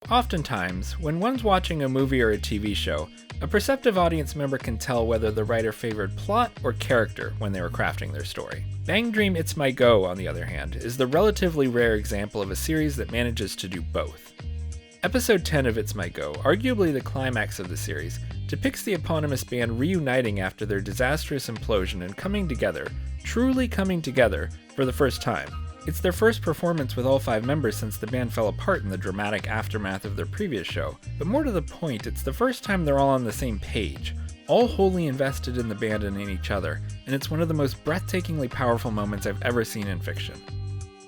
Oftentimes, when one's watching a movie or a TV show, a perceptive audience member can tell whether the writer favored plot or character when they were crafting their story. Bang Dream! It's MyGO, on the other hand, is the relatively rare example of a series that manages to do both. Episode 10 of It's MyGO, arguably the climax of the series, depicts the eponymous band reuniting after their disastrous implosion and coming together, truly coming together, for the first time. It's their first performance with all 5 members since the band fell apart in the dramatic aftermath of their previous show, but more to the point, it's the first time they're all on the same page, all wholly invested in the band and in each other, and it's one of the most breathtakingly powerful moments I've ever seen in fiction.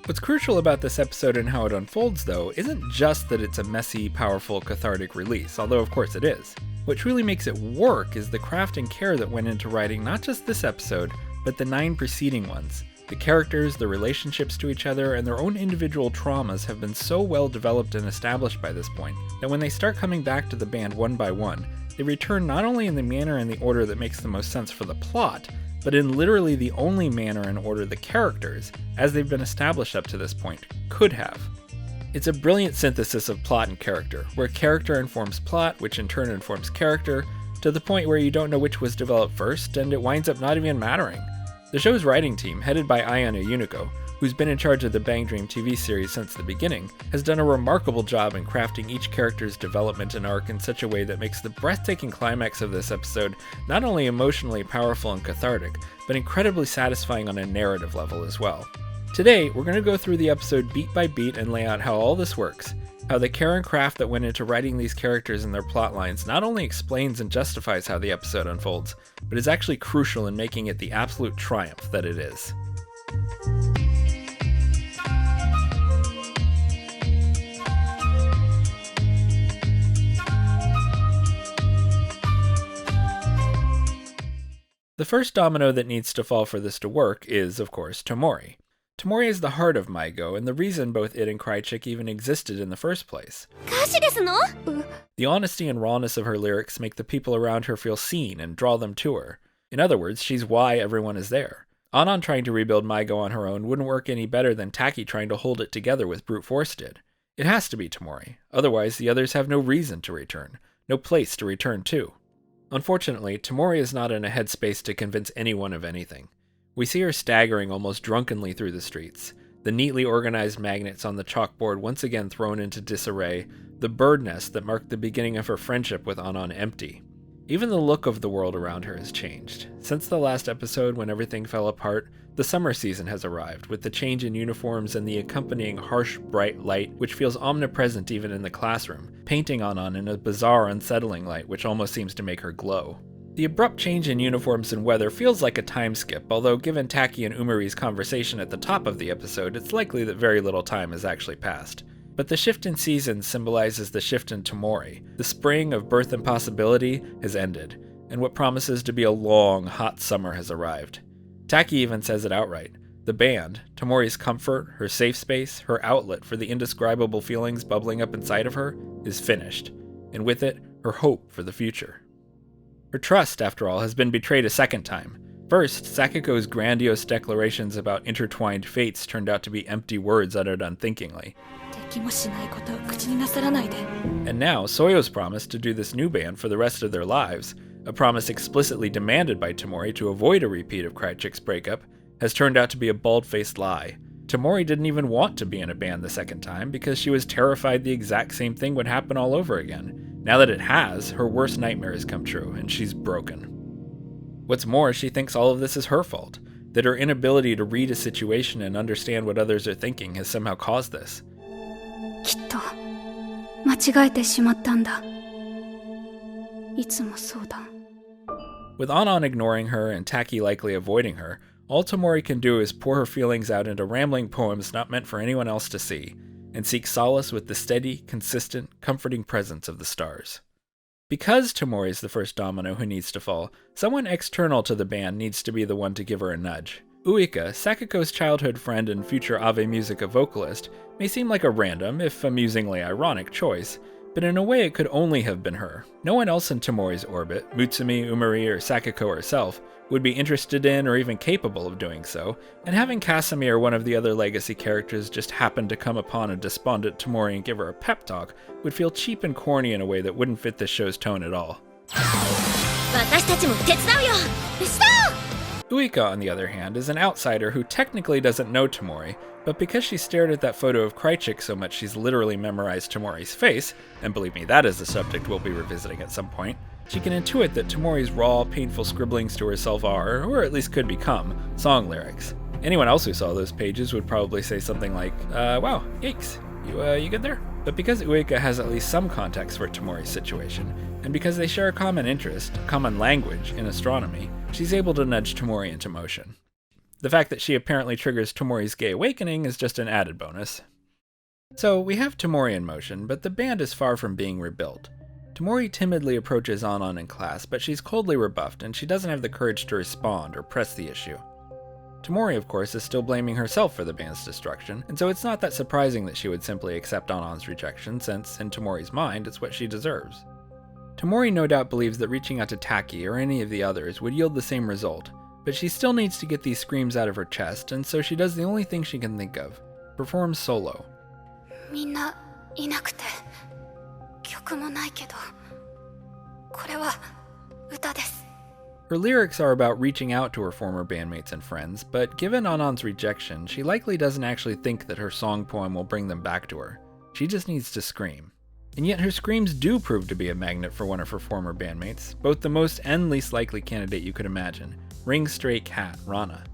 What's crucial about this episode and how it unfolds, though, isn't just that it's a messy, powerful, cathartic release, although of course it is. What truly makes it work is the craft and care that went into writing not just this episode, but the 9 preceding ones. The characters, the relationships to each other, and their own individual traumas have been so well developed and established by this point, that when they start coming back to the band one by one, they return not only in the manner and the order that makes the most sense for the plot, but in literally the only manner and order the characters, as they've been established up to this point, could have. It's a brilliant synthesis of plot and character, where character informs plot, which in turn informs character, to the point where you don't know which was developed first, and it winds up not even mattering. The show's writing team, headed by Ayano Yuniko, who's been in charge of the Bang Dream TV series since the beginning, has done a remarkable job in crafting each character's development and arc in such a way that makes the breathtaking climax of this episode not only emotionally powerful and cathartic, but incredibly satisfying on a narrative level as well. Today, we're going to go through the episode beat by beat and lay out how all this works, how the care and craft that went into writing these characters and their plot lines not only explains and justifies how the episode unfolds, but is actually crucial in making it the absolute triumph that it is. The first domino that needs to fall for this to work is, of course, Tomori. Tomori is the heart of MyGO, and the reason both it and Crychick even existed in the first place. The honesty and rawness of her lyrics make the people around her feel seen and draw them to her. In other words, she's why everyone is there. Anon trying to rebuild MyGO on her own wouldn't work any better than Taki trying to hold it together with brute force did. It has to be Tomori, otherwise the others have no reason to return, no place to return to. Unfortunately, Tomori is not in a headspace to convince anyone of anything. We see her staggering almost drunkenly through the streets, the neatly organized magnets on the chalkboard once again thrown into disarray, the bird nest that marked the beginning of her friendship with Anon empty. Even the look of the world around her has changed. Since the last episode when everything fell apart, the summer season has arrived, with the change in uniforms and the accompanying harsh, bright light which feels omnipresent even in the classroom, painting Anon in a bizarre, unsettling light which almost seems to make her glow. The abrupt change in uniforms and weather feels like a time skip, although given Taki and Umari's conversation at the top of the episode, it's likely that very little time has actually passed. But the shift in seasons symbolizes the shift in Tomori. The spring of birth and possibility has ended, and what promises to be a long, hot summer has arrived. Taki even says it outright. The band, Tomori's comfort, her safe space, her outlet for the indescribable feelings bubbling up inside of her, is finished, and with it, her hope for the future. Her trust, after all, has been betrayed a second time. First, Sakiko's grandiose declarations about intertwined fates turned out to be empty words uttered unthinkingly. And now, Soyo's promise to do this new band for the rest of their lives, a promise explicitly demanded by Tomori to avoid a repeat of Crychick's breakup, has turned out to be a bald-faced lie. Tomori didn't even want to be in a band the second time because she was terrified the exact same thing would happen all over again. Now that it has, her worst nightmare has come true, and she's broken. What's more, she thinks all of this is her fault, that her inability to read a situation and understand what others are thinking has somehow caused this. With Anon ignoring her and Taki likely avoiding her, all Tomori can do is pour her feelings out into rambling poems not meant for anyone else to see, and seek solace with the steady, consistent, comforting presence of the stars. Because Tomori's the first domino who needs to fall, someone external to the band needs to be the one to give her a nudge. Uika, Sakiko's childhood friend and future Ave Musica vocalist, may seem like a random, if amusingly ironic, choice, But in a way it could only have been her. No one else in Tomori's orbit, Mutsumi, Umari, or Sakiko herself, would be interested in or even capable of doing so, and having Kasumi or one of the other legacy characters just happen to come upon a despondent Tomori and give her a pep talk would feel cheap and corny in a way that wouldn't fit this show's tone at all. Uika, on the other hand, is an outsider who technically doesn't know Tomori, but because she stared at that photo of Krychik so much she's literally memorized Tomori's face, and believe me, that is a subject we'll be revisiting at some point, she can intuit that Tomori's raw, painful scribblings to herself are, or at least could become, song lyrics. Anyone else who saw those pages would probably say something like, wow, yikes, you good there? But because Uika has at least some context for Tomori's situation, and because they share a common interest, common language, in astronomy, she's able to nudge Tomori into motion. The fact that she apparently triggers Tomori's gay awakening is just an added bonus. So we have Tomori in motion, but the band is far from being rebuilt. Tomori timidly approaches Anon in class, but she's coldly rebuffed and she doesn't have the courage to respond or press the issue. Tomori, of course, is still blaming herself for the band's destruction, and so it's not that surprising that she would simply accept Anon's rejection, since, in Tomori's mind, it's what she deserves. Tomori no doubt believes that reaching out to Taki or any of the others would yield the same result, but she still needs to get these screams out of her chest, and so she does the only thing she can think of, performs solo. Her lyrics are about reaching out to her former bandmates and friends, but given Anon's rejection, she likely doesn't actually think that her song poem will bring them back to her. She just needs to scream. And yet her screams do prove to be a magnet for one of her former bandmates, both the most and least likely candidate you could imagine, ring stray cat Raana.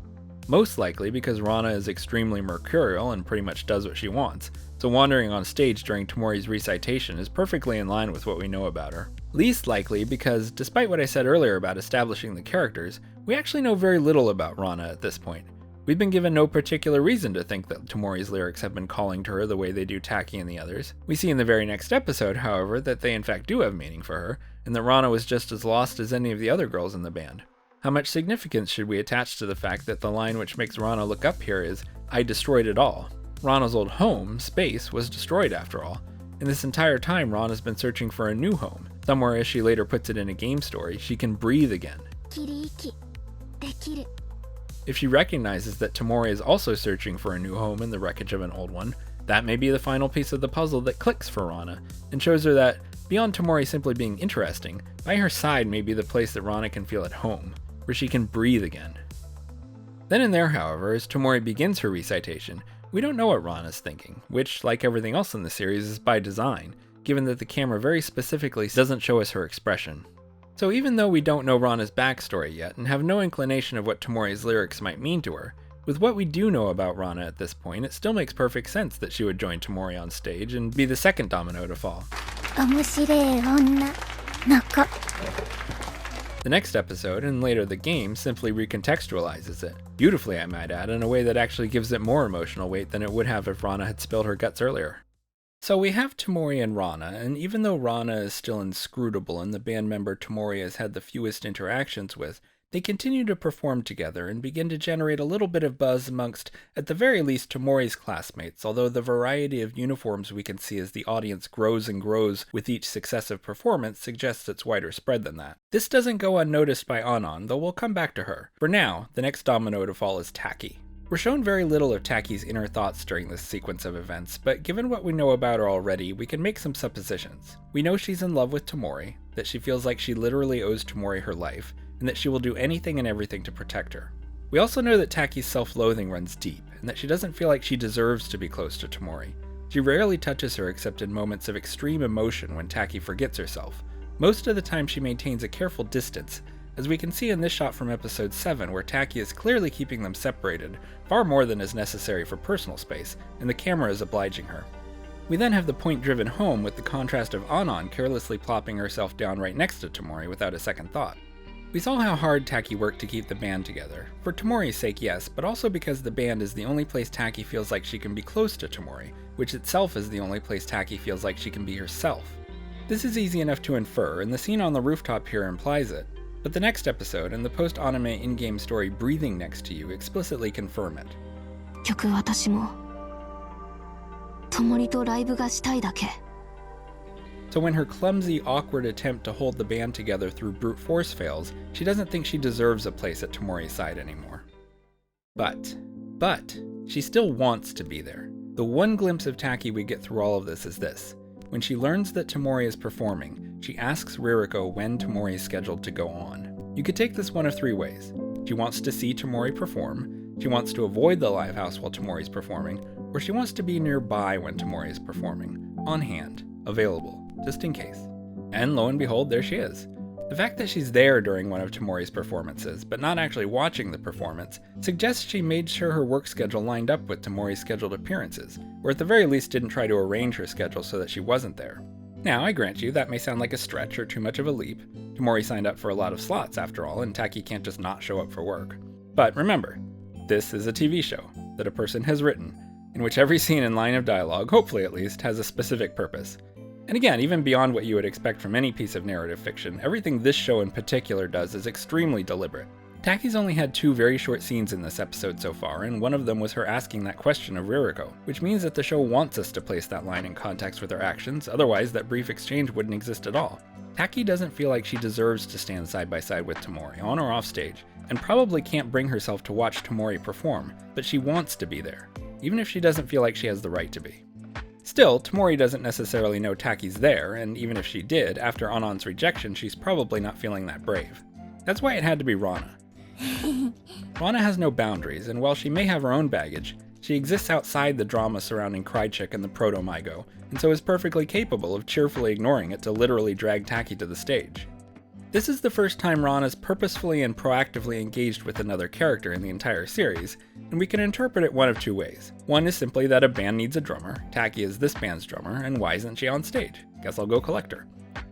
Most likely because Raana is extremely mercurial and pretty much does what she wants, so wandering on stage during Tomori's recitation is perfectly in line with what we know about her. Least likely because, despite what I said earlier about establishing the characters, we actually know very little about Raana at this point. We've been given no particular reason to think that Tomori's lyrics have been calling to her the way they do Taki and the others. We see in the very next episode, however, that they in fact do have meaning for her, and that Raana was just as lost as any of the other girls in the band. How much significance should we attach to the fact that the line which makes Raana look up here is, "I destroyed it all"? Raana's old home, space, was destroyed after all. And this entire time Raana's been searching for a new home. Somewhere, as she later puts it in a game story, she can breathe again. If she recognizes that Tomori is also searching for a new home in the wreckage of an old one, that may be the final piece of the puzzle that clicks for Raana, and shows her that, beyond Tomori simply being interesting, by her side may be the place that Raana can feel at home, where she can breathe again. Then and there, however, as Tomori begins her recitation, we don't know what Raana's thinking, which, like everything else in the series, is by design, given that the camera very specifically doesn't show us her expression. So even though we don't know Raana's backstory yet, and have no inclination of what Tomori's lyrics might mean to her, with what we do know about Raana at this point, it still makes perfect sense that she would join Tomori on stage and be the second domino to fall. The next episode, and later the game, simply recontextualizes it, beautifully I might add, in a way that actually gives it more emotional weight than it would have if Raana had spilled her guts earlier. So we have Tomori and Raana, and even though Raana is still inscrutable and the band member Tomori has had the fewest interactions with, they continue to perform together and begin to generate a little bit of buzz amongst, at the very least, Tomori's classmates, although the variety of uniforms we can see as the audience grows and grows with each successive performance suggests it's wider spread than that. This doesn't go unnoticed by Anon, though we'll come back to her. For now, the next domino to fall is Taki. We're shown very little of Taki's inner thoughts during this sequence of events, but given what we know about her already, we can make some suppositions. We know she's in love with Tomori, that she feels like she literally owes Tomori her life, and that she will do anything and everything to protect her. We also know that Taki's self-loathing runs deep, and that she doesn't feel like she deserves to be close to Tomori. She rarely touches her except in moments of extreme emotion when Taki forgets herself. Most of the time she maintains a careful distance, as we can see in this shot from episode 7 where Taki is clearly keeping them separated, far more than is necessary for personal space, and the camera is obliging her. We then have the point driven home with the contrast of Anon carelessly plopping herself down right next to Tomori without a second thought. We saw how hard Taki worked to keep the band together. For Tomori's sake, yes, but also because the band is the only place Taki feels like she can be close to Tomori, which itself is the only place Taki feels like she can be herself. This is easy enough to infer, and the scene on the rooftop here implies it, but the next episode and the post-anime in-game story Breathing Next to You explicitly confirm it. So So when her clumsy, awkward attempt to hold the band together through brute force fails, she doesn't think she deserves a place at Tomori's side anymore. But, she still wants to be there. The one glimpse of Taki we get through all of this is this. When she learns that Tomori is performing, she asks Ririko when Tomori is scheduled to go on. You could take this one of three ways. She wants to see Tomori perform, she wants to avoid the live house while Tomori's performing, or she wants to be nearby when Tomori is performing, on hand, available, just in case. And lo and behold, there she is. The fact that she's there during one of Tomori's performances, but not actually watching the performance, suggests she made sure her work schedule lined up with Tomori's scheduled appearances, or at the very least didn't try to arrange her schedule so that she wasn't there. Now, I grant you, that may sound like a stretch or too much of a leap. Tomori signed up for a lot of slots after all, and Taki can't just not show up for work. But remember, this is a TV show that a person has written, in which every scene and line of dialogue, hopefully at least, has a specific purpose. And again, even beyond what you would expect from any piece of narrative fiction, everything this show in particular does is extremely deliberate. Taki's only had 2 very short scenes in this episode so far, and one of them was her asking that question of Ririko, which means that the show wants us to place that line in context with her actions, otherwise that brief exchange wouldn't exist at all. Taki doesn't feel like she deserves to stand side by side with Tomori, on or off stage, and probably can't bring herself to watch Tomori perform, but she wants to be there, even if she doesn't feel like she has the right to be. Still, Tomori doesn't necessarily know Taki's there, and even if she did, after Anon's rejection, she's probably not feeling that brave. That's why it had to be Raana. Raana has no boundaries, and while she may have her own baggage, she exists outside the drama surrounding Krychek and the proto-MyGO, and so is perfectly capable of cheerfully ignoring it to literally drag Taki to the stage. This is the first time Raana's purposefully and proactively engaged with another character in the entire series, and we can interpret it one of 2 ways. One is simply that a band needs a drummer, Taki is this band's drummer, and why isn't she on stage? Guess I'll go collect her.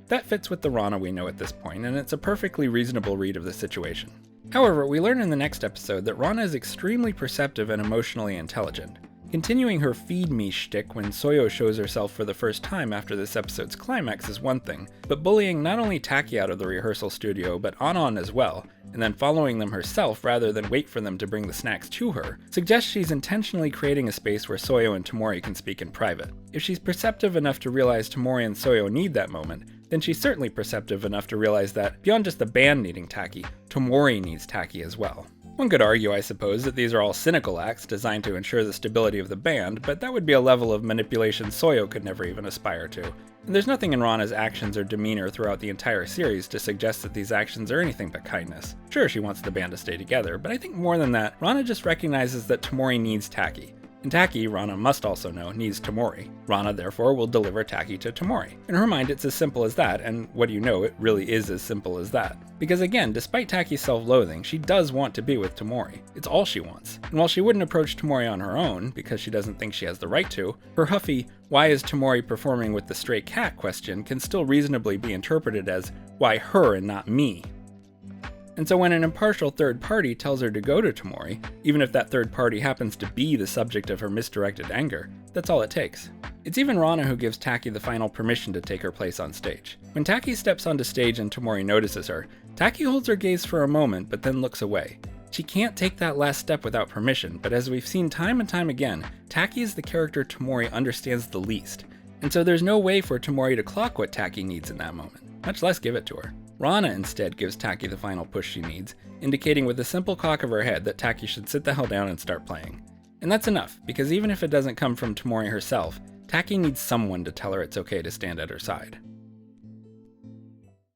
That fits with the Raana we know at this point, and it's a perfectly reasonable read of the situation. However, we learn in the next episode that Raana is extremely perceptive and emotionally intelligent. Continuing her feed me shtick when Soyo shows herself for the first time after this episode's climax is one thing, but bullying not only Taki out of the rehearsal studio, but Anon as well, and then following them herself rather than wait for them to bring the snacks to her, suggests she's intentionally creating a space where Soyo and Tomori can speak in private. If she's perceptive enough to realize Tomori and Soyo need that moment, then she's certainly perceptive enough to realize that, beyond just the band needing Taki, Tomori needs Taki as well. One could argue, I suppose, that these are all cynical acts designed to ensure the stability of the band, but that would be a level of manipulation Soyo could never even aspire to. And there's nothing in Raana's actions or demeanor throughout the entire series to suggest that these actions are anything but kindness. Sure, she wants the band to stay together, but I think more than that, Raana just recognizes that Tomori needs Taki. And Taki, Raana must also know, needs Tomori. Raana, therefore, will deliver Taki to Tomori. In her mind, it's as simple as that, and what do you know, it really is as simple as that. Because again, despite Taki's self-loathing, she does want to be with Tomori. It's all she wants. And while she wouldn't approach Tomori on her own, because she doesn't think she has the right to, her huffy, "why is Tomori performing with the stray cat?" question can still reasonably be interpreted as, why her and not me? And so when an impartial third party tells her to go to Tomori, even if that third party happens to be the subject of her misdirected anger, that's all it takes. It's even Raana who gives Taki the final permission to take her place on stage. When Taki steps onto stage and Tomori notices her, Taki holds her gaze for a moment but then looks away. She can't take that last step without permission, but as we've seen time and time again, Taki is the character Tomori understands the least, and so there's no way for Tomori to clock what Taki needs in that moment, much less give it to her. Raana instead gives Taki the final push she needs, indicating with a simple cock of her head that Taki should sit the hell down and start playing. And that's enough, because even if it doesn't come from Tomori herself, Taki needs someone to tell her it's okay to stand at her side.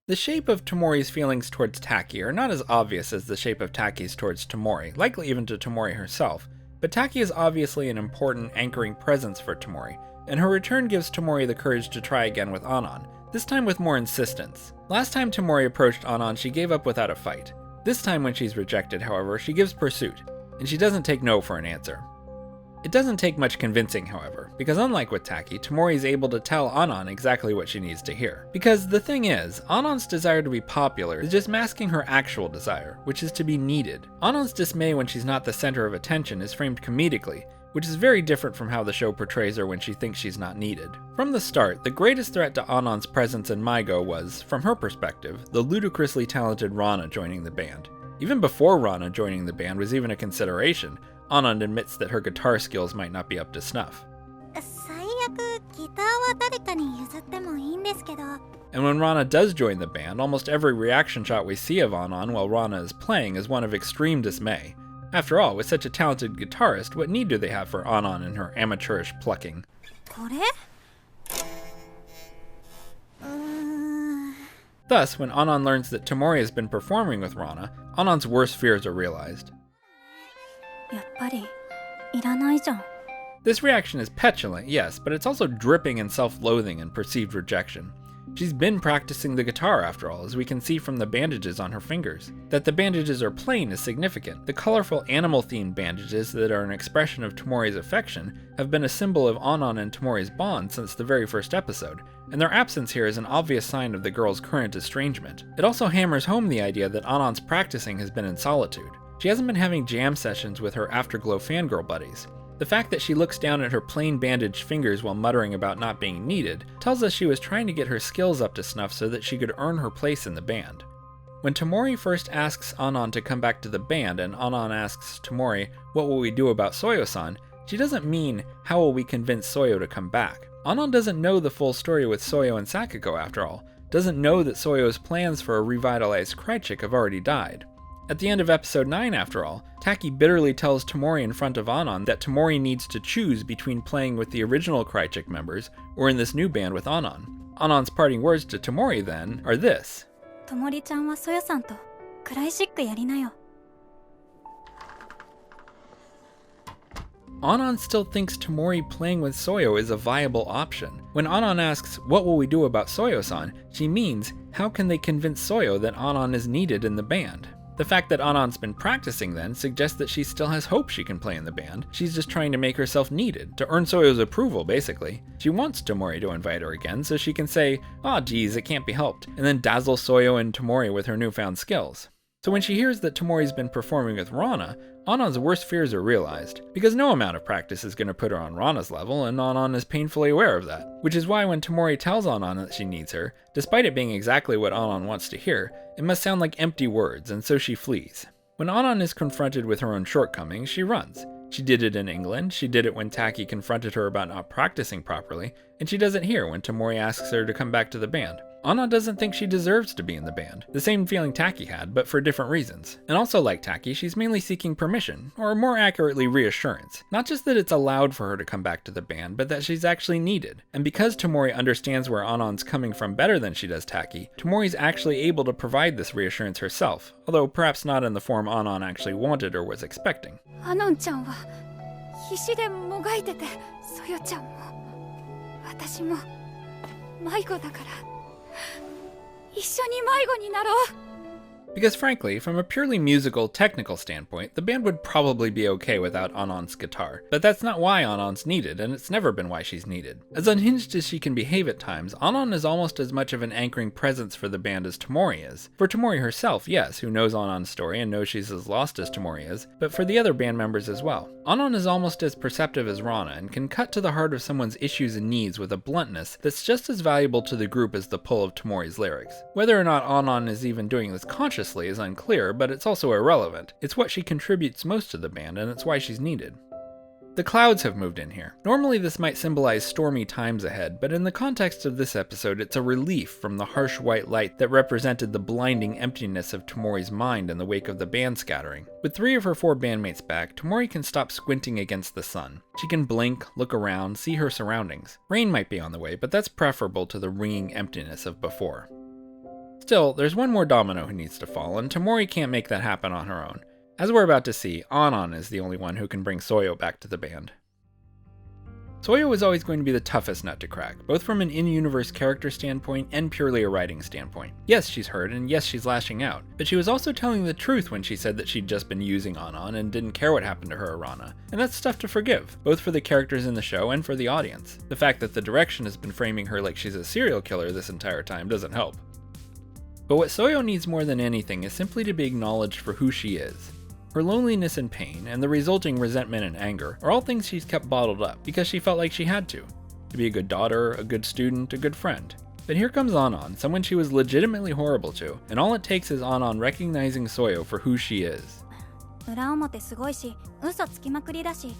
The shape of Tomori's feelings towards Taki are not as obvious as the shape of Taki's towards Tomori, likely even to Tomori herself, but Taki is obviously an important anchoring presence for Tomori, and her return gives Tomori the courage to try again with Anon, this time with more insistence. Last time Tomori approached Anon, she gave up without a fight. This time when she's rejected, however, she gives pursuit, and she doesn't take no for an answer. It doesn't take much convincing, however, because unlike with Taki, Tomori is able to tell Anon exactly what she needs to hear. Because the thing is, Anon's desire to be popular is just masking her actual desire, which is to be needed. Anon's dismay when she's not the center of attention is framed comedically, which is very different from how the show portrays her when she thinks she's not needed. From the start, the greatest threat to Anon's presence in MyGO was, from her perspective, the ludicrously talented Raana joining the band. Even before Raana joining the band was even a consideration, Anon admits that her guitar skills might not be up to snuff. And when Raana does join the band, almost every reaction shot we see of Anon while Raana is playing is one of extreme dismay. After all, with such a talented guitarist, what need do they have for Anon and her amateurish plucking? Thus, when Anon learns that Tomori has been performing with Raana, Anon's worst fears are realized. This reaction is petulant, yes, but it's also dripping in self-loathing and perceived rejection. She's been practicing the guitar after all, as we can see from the bandages on her fingers. That the bandages are plain is significant. The colorful animal-themed bandages that are an expression of Tomori's affection have been a symbol of Anon and Tomori's bond since the very first episode, and their absence here is an obvious sign of the girl's current estrangement. It also hammers home the idea that Anon's practicing has been in solitude. She hasn't been having jam sessions with her Afterglow fangirl buddies. The fact that she looks down at her plain bandaged fingers while muttering about not being needed tells us she was trying to get her skills up to snuff so that she could earn her place in the band. When Tomori first asks Anon to come back to the band and Anon asks Tomori, "What will we do about Soyo-san?" she doesn't mean, "How will we convince Soyo to come back?" Anon doesn't know the full story with Soyo and Sakiko after all, doesn't know that Soyo's plans for a revitalized Krychik have already died. At the end of episode 9, after all, Taki bitterly tells Tomori in front of Anon that Tomori needs to choose between playing with the original Krychik members or in this new band with Anon. Anon's parting words to Tomori then are this: "Tomori-chan wa Soyo-san to Krychik yarinayo." Anon still thinks Tomori playing with Soyo is a viable option. When Anon asks, "What will we do about Soyo-san?" she means, how can they convince Soyo that Anon is needed in the band? The fact that Anon's been practicing then suggests that she still has hope she can play in the band. She's just trying to make herself needed, to earn Soyo's approval basically. She wants Tomori to invite her again so she can say, "Aw geez, it can't be helped," and then dazzle Soyo and Tomori with her newfound skills. So when she hears that Tomori's been performing with Raana, Anon's worst fears are realized, because no amount of practice is going to put her on Raana's level, and Anon is painfully aware of that. Which is why when Tomori tells Anon that she needs her, despite it being exactly what Anon wants to hear, it must sound like empty words, and so she flees. When Anon is confronted with her own shortcomings, she runs. She did it in England, she did it when Taki confronted her about not practicing properly, and she does it here when Tomori asks her to come back to the band. Anon doesn't think she deserves to be in the band, the same feeling Taki had, but for different reasons. And also like Taki, she's mainly seeking permission, or more accurately reassurance. Not just that it's allowed for her to come back to the band, but that she's actually needed. And because Tomori understands where Anon's coming from better than she does Taki, Tomori's actually able to provide this reassurance herself, although perhaps not in the form Anon actually wanted or was expecting. Anon-chan wa hishi de mogaite te, Soyo-chan mo, watashi mo, MyGO dakara. Because frankly, from a purely musical, technical standpoint, the band would probably be okay without Anon's guitar. But that's not why Anon's needed, and it's never been why she's needed. As unhinged as she can behave at times, Anon is almost as much of an anchoring presence for the band as Tomori is. For Tomori herself, yes, who knows Anon's story and knows she's as lost as Tomori is, but for the other band members as well. Anon is almost as perceptive as Raana and can cut to the heart of someone's issues and needs with a bluntness that's just as valuable to the group as the pull of Tomori's lyrics. Whether or not Anon is even doing this consciously is unclear, but it's also irrelevant. It's what she contributes most to the band, and it's why she's needed. The clouds have moved in here. Normally this might symbolize stormy times ahead, but in the context of this episode it's a relief from the harsh white light that represented the blinding emptiness of Tomori's mind in the wake of the band scattering. With 3 of her 4 bandmates back, Tomori can stop squinting against the sun. She can blink, look around, see her surroundings. Rain might be on the way, but that's preferable to the ringing emptiness of before. Still, there's one more domino who needs to fall, and Tomori can't make that happen on her own. As we're about to see, Anon is the only one who can bring Soyo back to the band. Soyo was always going to be the toughest nut to crack, both from an in-universe character standpoint and purely a writing standpoint. Yes, she's hurt, and yes, she's lashing out, but she was also telling the truth when she said that she'd just been using Anon and didn't care what happened to her or Raana, and that's tough to forgive, both for the characters in the show and for the audience. The fact that the direction has been framing her like she's a serial killer this entire time doesn't help. But what Soyo needs more than anything is simply to be acknowledged for who she is. Her loneliness and pain, and the resulting resentment and anger, are all things she's kept bottled up because she felt like she had to be a good daughter, a good student, a good friend. But here comes Anon, someone she was legitimately horrible to, and all it takes is Anon recognizing Soyo for who she is. 裏表すごいし、嘘つきまくりだし、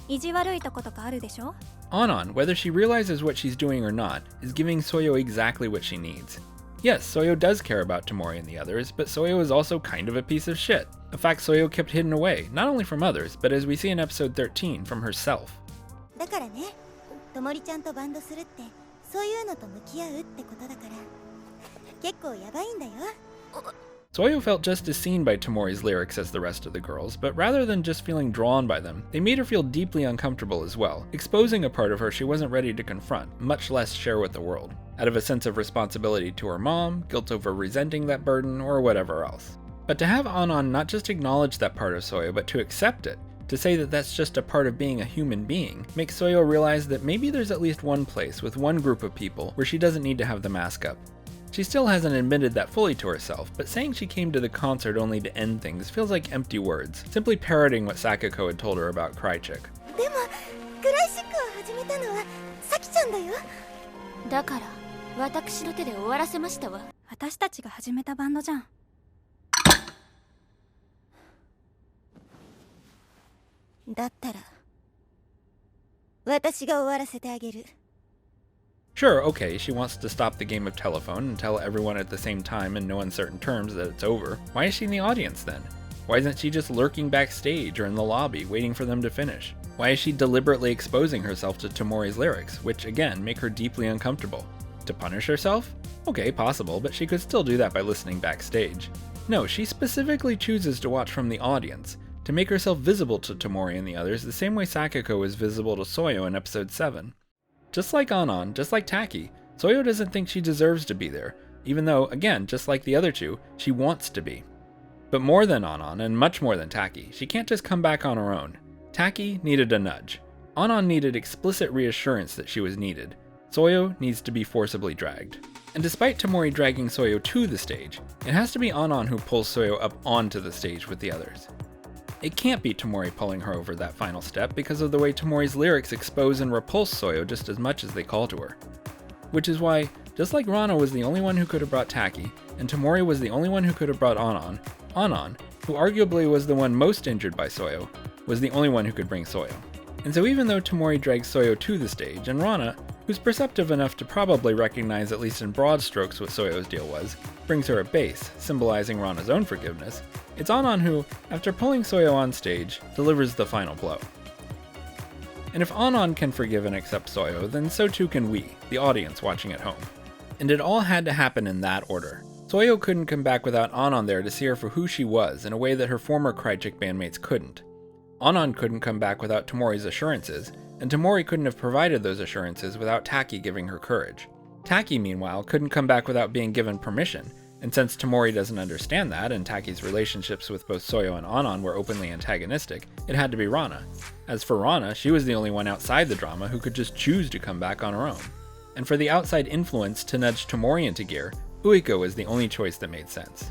意地悪いとことかあるでしょ? Anon, whether she realizes what she's doing or not, is giving Soyo exactly what she needs. Yes, Soyo does care about Tomori and the others, but Soyo is also kind of a piece of shit. A fact Soyo kept hidden away, not only from others, but as we see in episode 13, from herself. だからね、ともりちゃんとバンドするって、そういうのと向き合うってことだから、結構やばいんだよ。Soyo felt just as seen by Tomori's lyrics as the rest of the girls, but rather than just feeling drawn by them, they made her feel deeply uncomfortable as well, exposing a part of her she wasn't ready to confront, much less share with the world, out of a sense of responsibility to her mom, guilt over resenting that burden, or whatever else. But to have Anon not just acknowledge that part of Soyo, but to accept it, to say that that's just a part of being a human being, makes Soyo realize that maybe there's at least one place with one group of people where she doesn't need to have the mask up. She still hasn't admitted that fully to herself, but saying she came to the concert only to end things feels like empty words, simply parroting what Sakako had told her about Crychick. でも、クラシックを始めたのはサキちゃんだよ。だから私の手で終わらせましたわ。私たちが始めたバンドじゃん。だったら、私が終わらせてあげる。 Sure, okay, she wants to stop the game of telephone and tell everyone at the same time in no uncertain terms that it's over. Why is she in the audience then? Why isn't she just lurking backstage or in the lobby, waiting for them to finish? Why is she deliberately exposing herself to Tomori's lyrics, which again make her deeply uncomfortable? To punish herself? Okay, possible, but she could still do that by listening backstage. No, she specifically chooses to watch from the audience, to make herself visible to Tomori and the others the same way Sakako was visible to Soyo in episode 7. Just like Anon, just like Taki, Soyo doesn't think she deserves to be there, even though, again, just like the other two, she wants to be. But more than Anon, and much more than Taki, she can't just come back on her own. Taki needed a nudge. Anon needed explicit reassurance that she was needed. Soyo needs to be forcibly dragged. And despite Tomori dragging Soyo to the stage, it has to be Anon who pulls Soyo up onto the stage with the others. It can't be Tomori pulling her over that final step because of the way Tomori's lyrics expose and repulse Soyo just as much as they call to her. Which is why, just like Raana was the only one who could have brought Taki, and Tomori was the only one who could have brought Anon, Anon, who arguably was the one most injured by Soyo, was the only one who could bring Soyo. And so even though Tomori drags Soyo to the stage, and Raana, who's perceptive enough to probably recognize at least in broad strokes what Soyo's deal was, brings her a base, symbolizing Raana's own forgiveness, it's Anon who, after pulling Soyo on stage, delivers the final blow. And if Anon can forgive and accept Soyo, then so too can we, the audience watching at home. And it all had to happen in that order. Soyo couldn't come back without Anon there to see her for who she was in a way that her former Crychick bandmates couldn't. Anon couldn't come back without Tomori's assurances, and Tomori couldn't have provided those assurances without Taki giving her courage. Taki, meanwhile, couldn't come back without being given permission, and since Tomori doesn't understand that, and Taki's relationships with both Soyo and Anon were openly antagonistic, it had to be Raana. As for Raana, she was the only one outside the drama who could just choose to come back on her own. And for the outside influence to nudge Tomori into gear, Uiko was the only choice that made sense.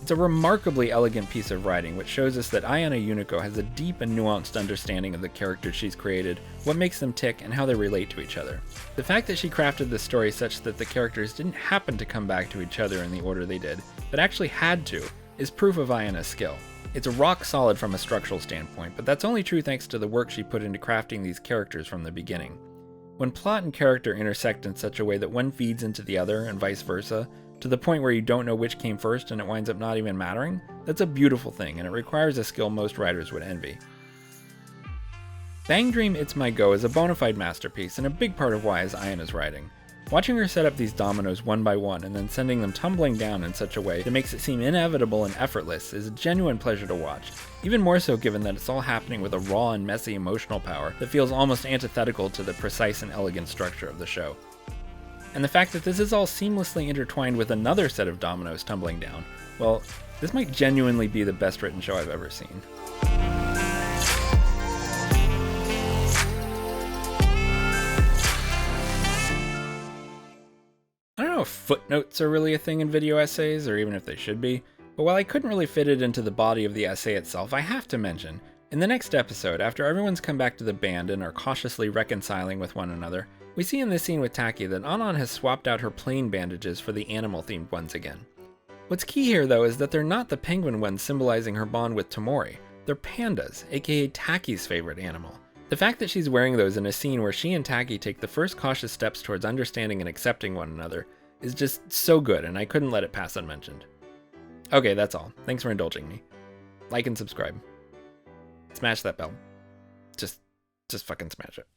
It's a remarkably elegant piece of writing which shows us that Ayano Yuniko has a deep and nuanced understanding of the characters she's created, what makes them tick, and how they relate to each other. The fact that she crafted this story such that the characters didn't happen to come back to each other in the order they did, but actually had to, is proof of Ayana's skill. It's rock solid from a structural standpoint, but that's only true thanks to the work she put into crafting these characters from the beginning. When plot and character intersect in such a way that one feeds into the other and vice versa, to the point where you don't know which came first and it winds up not even mattering, that's a beautiful thing, and it requires a skill most writers would envy. Bang Dream It's My Go is a bona fide masterpiece, and a big part of why is Ayana's writing. Watching her set up these dominoes one by one and then sending them tumbling down in such a way that makes it seem inevitable and effortless is a genuine pleasure to watch, even more so given that it's all happening with a raw and messy emotional power that feels almost antithetical to the precise and elegant structure of the show. And the fact that this is all seamlessly intertwined with another set of dominoes tumbling down, well, this might genuinely be the best written show I've ever seen. I don't know if footnotes are really a thing in video essays, or even if they should be, but while I couldn't really fit it into the body of the essay itself, I have to mention, in the next episode, after everyone's come back to the band and are cautiously reconciling with one another, we see in this scene with Taki that Anon has swapped out her plain bandages for the animal-themed ones again. What's key here, though, is that they're not the penguin ones symbolizing her bond with Tomori. They're pandas, aka Taki's favorite animal. The fact that she's wearing those in a scene where she and Taki take the first cautious steps towards understanding and accepting one another is just so good, and I couldn't let it pass unmentioned. Okay, that's all. Thanks for indulging me. Like and subscribe. Smash that bell. Just fucking smash it.